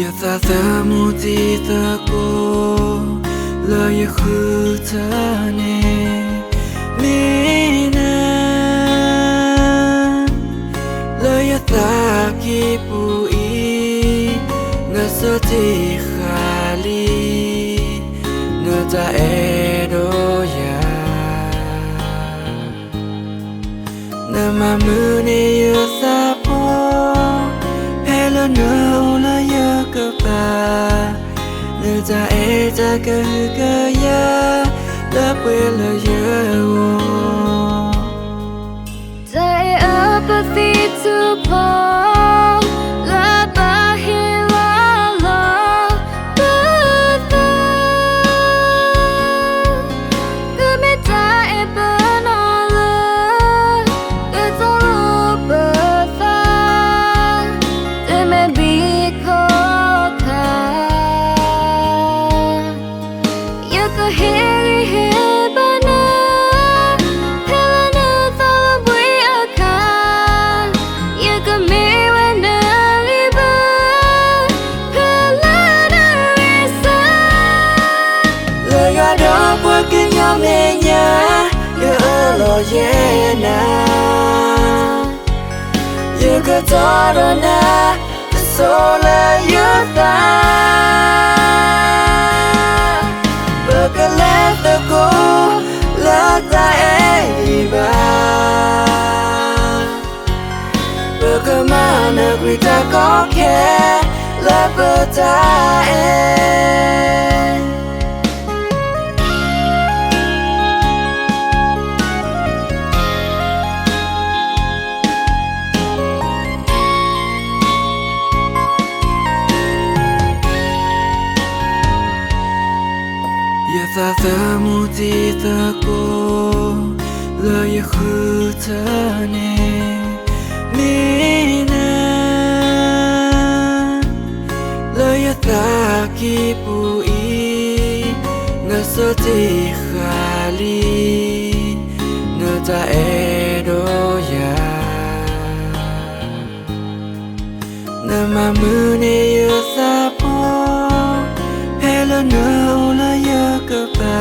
Ya tak temu titaku layak hutane Mina layak tak kipui Ngasati khali Nata edo ya Nama mune yusapo Hello no la ya kapa Nata eta kahugaya La puela ya Day apathy to Paul La bahila la Bata Kumita ebanala Gatolo bata Deme bikoka Yako hiri hebana Porque nhau nghe nhá Yêu lo yena Yêu cơ to đó na So là yêu ta Bơ cơ lẽ tơ cô Là ta e ba Bơ cơ mà nợ quỷ ta có khe Là bơ ta e Ya tak temu titaku layak hutane Mina layak tak kipui Ngasati khali Nata edo ya Nama mune yusapo Hello no la ya kapa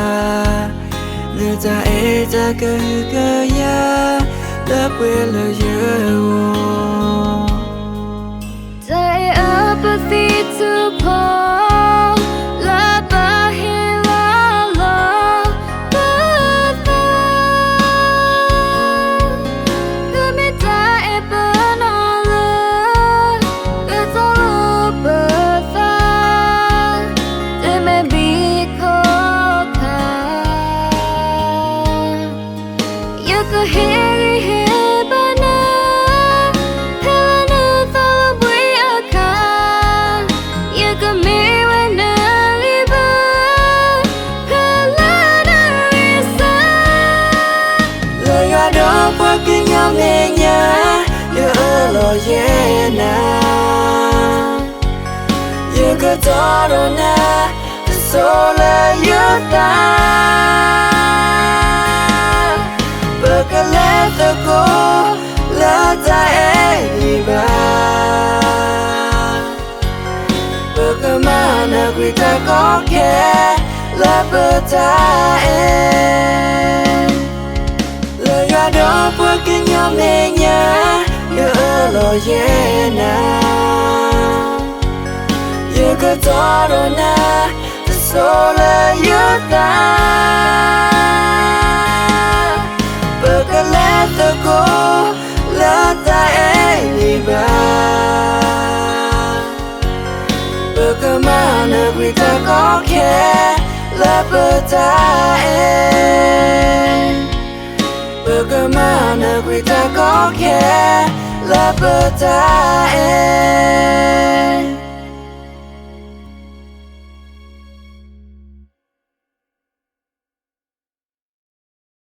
Nata eta kahugaya La puela ya Day apathy to Paul La bahila la Bata Kumita ebanala Gatolo bata Deme bikoka Yako hiri hebana Helana thala buiaka Yako miwa na liba Kalana risa Laya do porque nhau nghe nhá Yêu lo yena Yêu cơ to đó na So là yêu ta Bơ cơ lẽ tơ cô Là ta e ba Bơ cơ mà nợ quỷ ta có khe Là bơ ta e Laya do porque nhau nghe nhá Yêu lo yena Yêu cơ to đó na So là yêu ta Bơ cơ lẽ tơ cô Là ta e ba Bơ cơ mà nợ quỷ ta có khe Là bơ ta e Bơ cơ mà nợ quỷ ta có khe Là bơ ta e